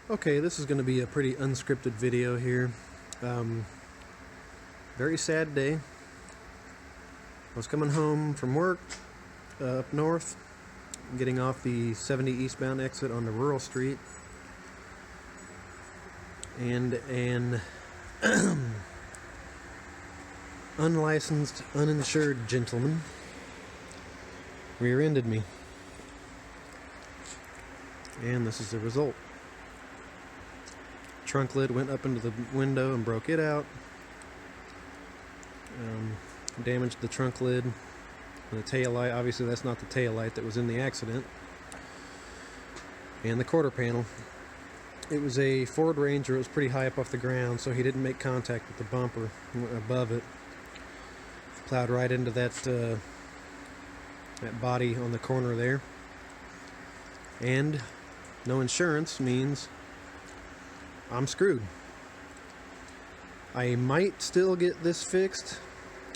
Okay, this is going to be a pretty unscripted video here. Very sad day. I was coming home from work up north, getting off the 70 eastbound exit on the rural street, and an unlicensed, uninsured gentleman rear-ended me. And this is the result. Trunk lid went up into the window and broke it out. Damaged the trunk lid. The tail light, obviously that's not the tail light that was in the accident. And the quarter panel. It was a Ford Ranger. It was pretty high up off the ground, so he didn't make contact with the bumper. He went above it. Plowed right into that body on the corner there. And no insurance means I'm screwed. I might still get this fixed.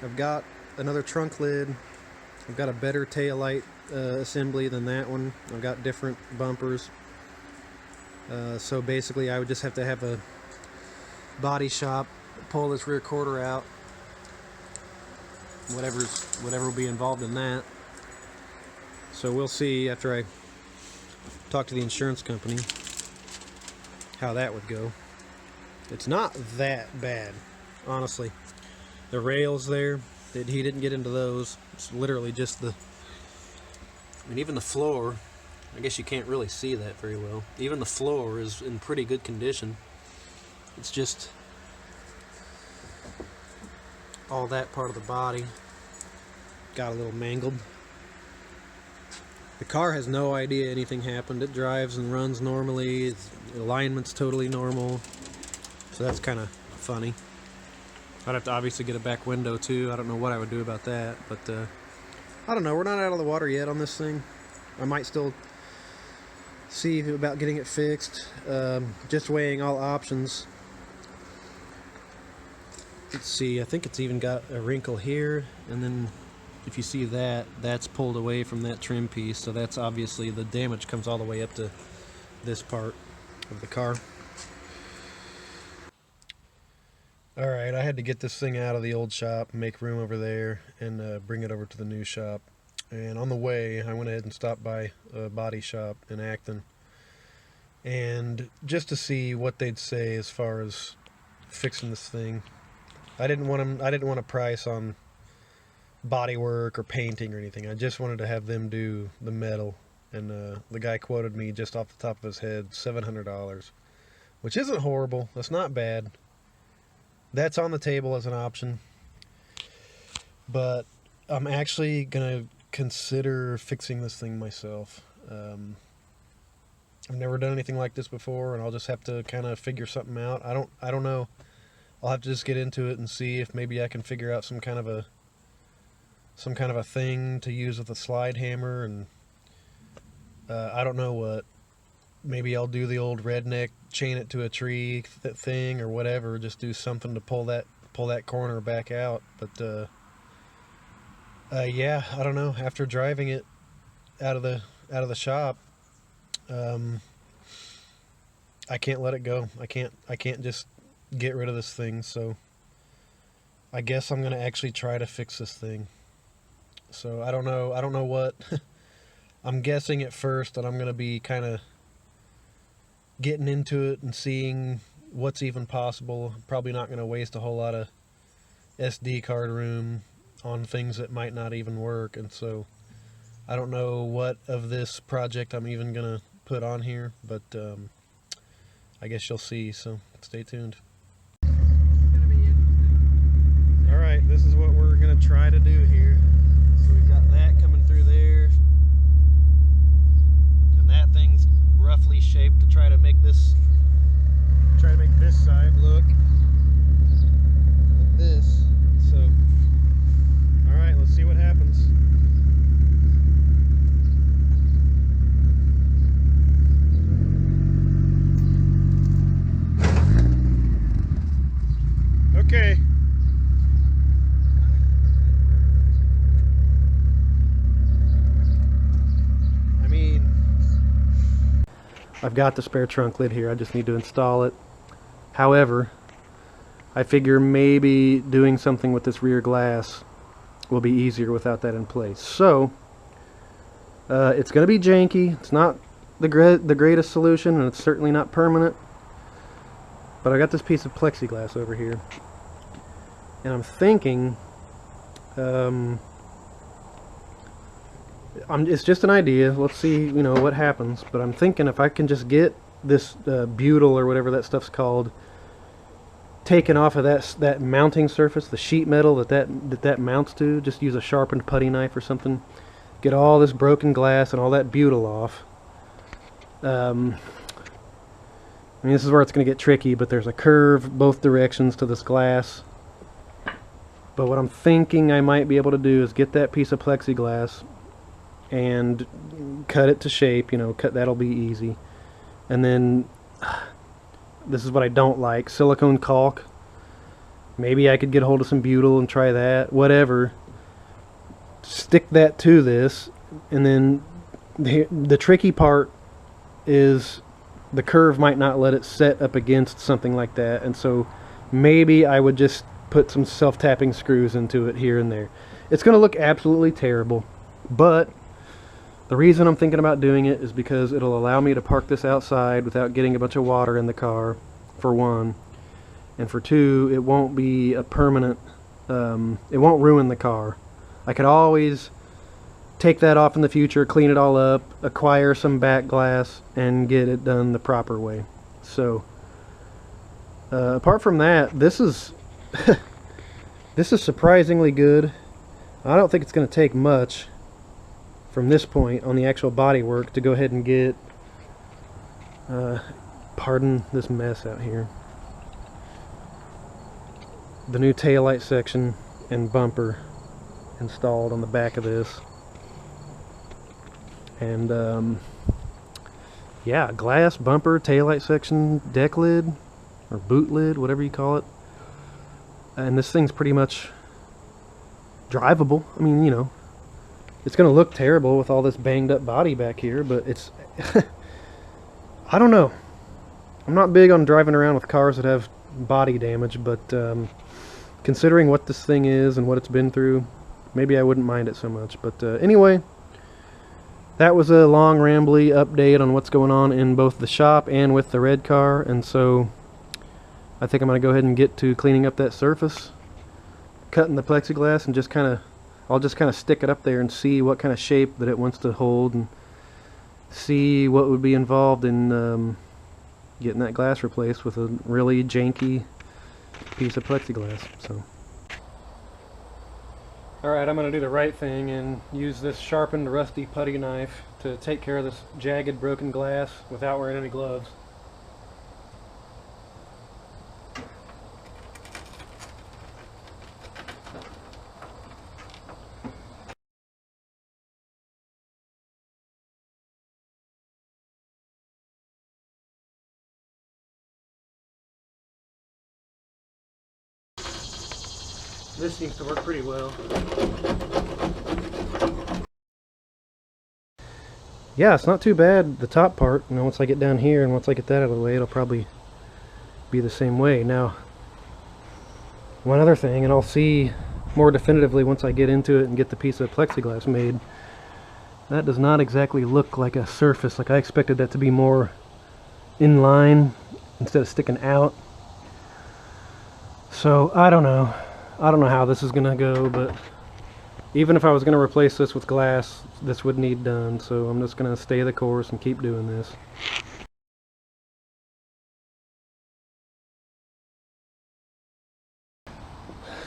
I've got another trunk lid. I've got a better tail light assembly than that one. I've got different bumpers. So basically I would just have to have a body shop pull this rear quarter out. Whatever will be involved in that. So we'll see after I talk to the insurance company how that would go. It's not that bad, honestly. The rails there, he didn't get into those. It's literally just even the floor, I guess you can't really see that very well. Even the floor is in pretty good condition. It's just all that part of the body got a little mangled. The car has no idea anything happened. It drives and runs normally. The alignment's totally normal. So that's kind of funny. I'd have to obviously get a back window too. I don't know what I would do about that, but I don't know. We're not out of the water yet on this thing. I might still see about getting it fixed. Just weighing all options. Let's see. I think it's even got a wrinkle here, and then if you see that, that's pulled away from that trim piece, so that's obviously the damage comes all the way up to this part of the car. Alright, I had to get this thing out of the old shop, make room over there, and bring it over to the new shop. And on the way, I went ahead and stopped by a body shop in Acton, and just to see what they'd say as far as fixing this thing. I didn't want a price on body work or painting or anything. I just wanted to have them do the metal, and the guy quoted me just off the top of his head $700, which isn't horrible. That's not bad. That's on the table as an option, but I'm actually gonna consider fixing this thing myself. I've never done anything like this before, and I'll just have to kind of figure something out. I don't know. I'll have to just get into it and see if maybe I can figure out some kind of a thing to use with a slide hammer, and I don't know what. Maybe I'll do the old redneck chain it to a tree thing or whatever. Just do something to pull that corner back out. But yeah, I don't know. After driving it out of the shop, I can't let it go. I can't just get rid of this thing. So I guess I'm gonna actually try to fix this thing. So I don't know what. I'm guessing at first that I'm going to be kind of getting into it and seeing what's even possible. I'm probably not going to waste a whole lot of SD card room on things that might not even work, and so I don't know what of this project I'm even going to put on here, but I guess you'll see, so stay tuned. Alright, this is what we're going to try to do here. So we've got that coming through there, and that thing's roughly shaped to try to make this side look like this. So, all right, let's see what happens. Okay. I've got the spare trunk lid here, I just need to install it. However, I figure maybe doing something with this rear glass will be easier without that in place. So, it's going to be janky. It's not the greatest solution, and it's certainly not permanent. But I got this piece of plexiglass over here, and I'm thinking, it's just an idea. Let's see, what happens. But I'm thinking if I can just get this butyl or whatever that stuff's called taken off of that mounting surface, the sheet metal that mounts to, just use a sharpened putty knife or something. Get all this broken glass and all that butyl off. I mean, this is where it's going to get tricky, but there's a curve both directions to this glass. But what I'm thinking I might be able to do is get that piece of plexiglass and cut it to shape, that'll be easy. And then, this is what I don't like, silicone caulk. Maybe I could get a hold of some butyl and try that, whatever. Stick that to this, and then the tricky part is the curve might not let it set up against something like that, and so maybe I would just put some self-tapping screws into it here and there. It's going to look absolutely terrible, but the reason I'm thinking about doing it is because it'll allow me to park this outside without getting a bunch of water in the car, for one, and for two, it won't be a permanent, it won't ruin the car. I could always take that off in the future, clean it all up, acquire some back glass, and get it done the proper way. So, apart from that, this is this is surprisingly good. I don't think it's going to take much from this point on the actual body work to go ahead and get, pardon this mess out here, the new taillight section and bumper installed on the back of this. And yeah, glass, bumper, taillight section, deck lid, or boot lid, whatever you call it. And this thing's pretty much drivable. I mean, it's going to look terrible with all this banged up body back here, but it's I don't know. I'm not big on driving around with cars that have body damage, but considering what this thing is and what it's been through, maybe I wouldn't mind it so much. But anyway, that was a long rambly update on what's going on in both the shop and with the red car, and so I think I'm going to go ahead and get to cleaning up that surface, cutting the plexiglass, and I'll just kind of stick it up there and see what kind of shape that it wants to hold, and see what would be involved in getting that glass replaced with a really janky piece of plexiglass. So, alright, I'm going to do the right thing and use this sharpened rusty putty knife to take care of this jagged broken glass without wearing any gloves. This seems to work pretty well. Yeah, it's not too bad, the top part. Once I get down here and once I get that out of the way, it'll probably be the same way. Now, one other thing, and I'll see more definitively once I get into it and get the piece of plexiglass made, that does not exactly look like a surface. Like I expected that to be more in line instead of sticking out. So, I don't know. I don't know how this is gonna go, but even if I was gonna replace this with glass, this would need done, so I'm just gonna stay the course and keep doing this.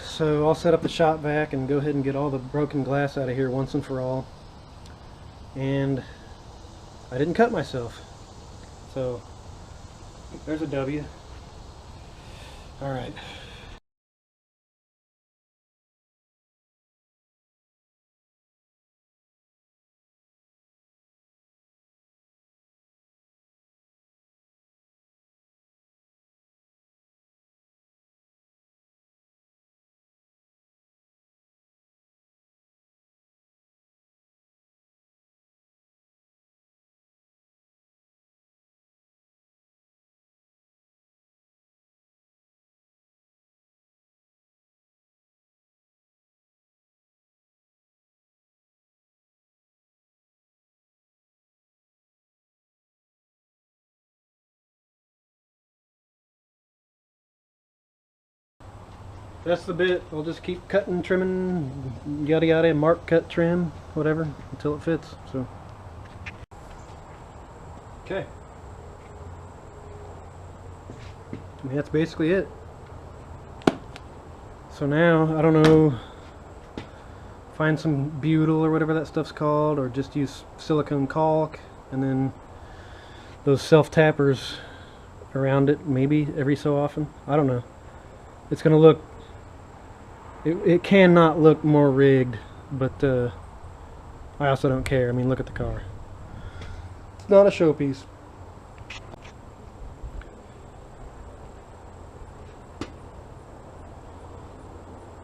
So I'll set up the shop vac and go ahead and get all the broken glass out of here once and for all. And I didn't cut myself, so there's a W. Alright. that's the bit. I'll just keep cutting, trimming, yada yada, mark, cut, trim, whatever, until it fits. So, okay. I mean, that's basically it. So now, I don't know, find some butyl or whatever that stuff's called, or just use silicone caulk, and then those self-tappers around it, maybe every so often. I don't know. It's gonna look, it cannot look more rigged, but I also don't care. I mean, look at the car. It's not a showpiece.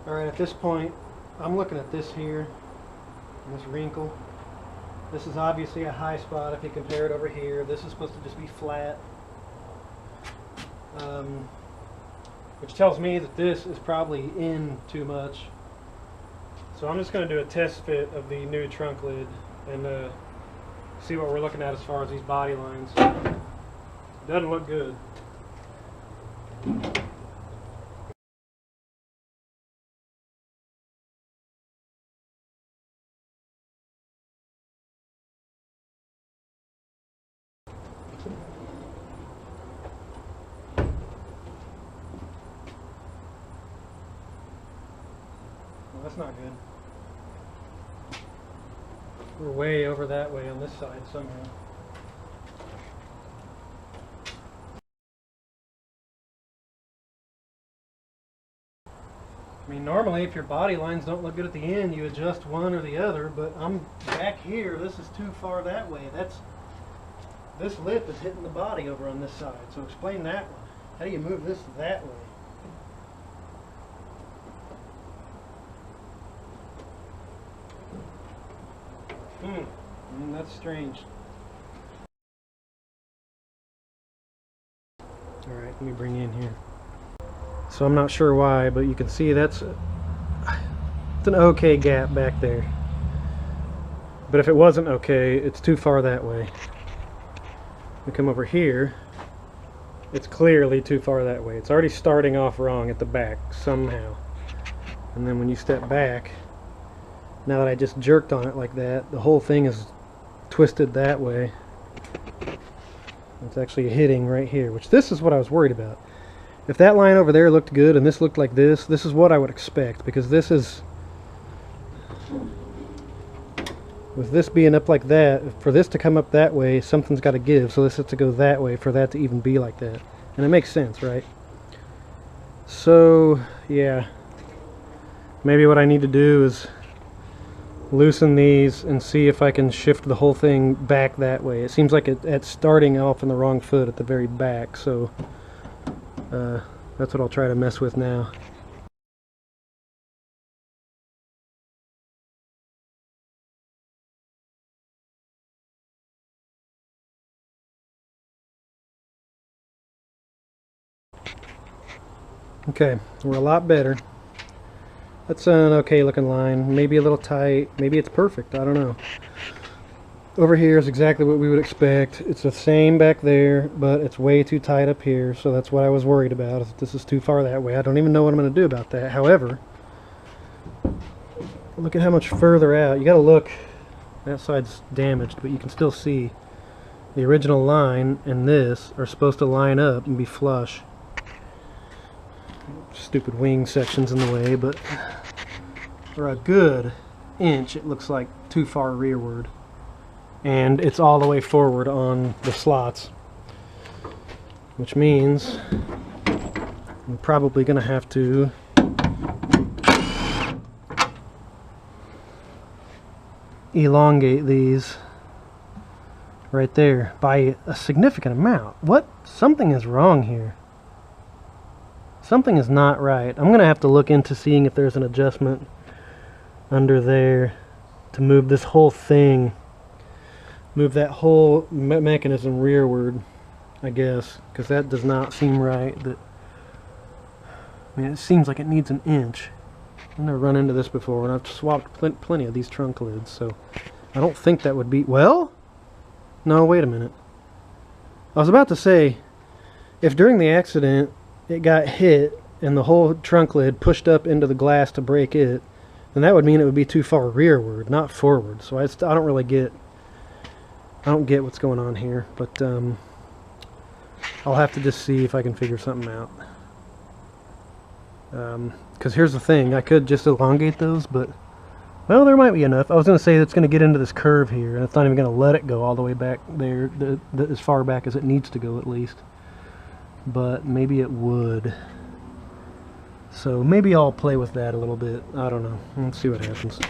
Alright, at this point, I'm looking at this here, this wrinkle. This is obviously a high spot if you compare it over here. This is supposed to just be flat. Which tells me that this is probably in too much. So I'm just going to do a test fit of the new trunk lid and see what we're looking at as far as these body lines. Doesn't look good. Well, that's not good. We're way over that way on this side somehow. I mean, normally if your body lines don't look good at the end, you adjust one or the other, but I'm back here. This is too far that way. This lip is hitting the body over on this side. So explain that one. How do you move this that way? That's strange. Alright, let me bring you in here. So I'm not sure why, but you can see it's an okay gap back there. But if it wasn't okay, it's too far that way. We come over here, it's clearly too far that way. It's already starting off wrong at the back somehow. And then when you step back, now that I just jerked on it like that, the whole thing is twisted that way. It's actually hitting right here, which this is what I was worried about. If that line over there looked good and this looked like this is what I would expect, because this is, with this being up like that, for this to come up that way, something's got to give, so this has to go that way for that to even be like that. And it makes sense, right? So, yeah. Maybe what I need to do is loosen these and see if I can shift the whole thing back that way. It seems like it's starting off on the wrong foot at the very back, so that's what I'll try to mess with now. Okay, we're a lot better. That's an okay looking line, maybe a little tight, maybe it's perfect, I don't know. Over here is exactly what we would expect. It's the same back there, but it's way too tight up here, so that's what I was worried about. If this is too far that way, I don't even know what I'm going to do about that. However, look at how much further out. You got to look. That side's damaged, but you can still see the original line and this are supposed to line up and be flush. Stupid wing sections in the way, but for a good inch it looks like too far rearward, and it's all the way forward on the slots, which means I'm probably gonna have to elongate these right there by a significant amount. What? Something is wrong here. Something is not right. I'm gonna have to look into seeing if there's an adjustment under there to move this whole thing, move that whole mechanism rearward, I guess, because that does not seem right. I mean, it seems like it needs an inch. I've never run into this before, and I've swapped plenty of these trunk lids, so I don't think that would be... Well? No, wait a minute. I was about to say, if during the accident it got hit and the whole trunk lid pushed up into the glass to break it, then that would mean it would be too far rearward, not forward. So I don't really get, I don't get what's going on here, but I'll have to just see if I can figure something out. Because here's the thing, I could just elongate those, but well, there might be enough. I was going to say it's going to get into this curve here, and it's not even going to let it go all the way back there, as far back as it needs to go at least. But maybe it would. So maybe I'll play with that a little bit. I don't know. Let's see what happens.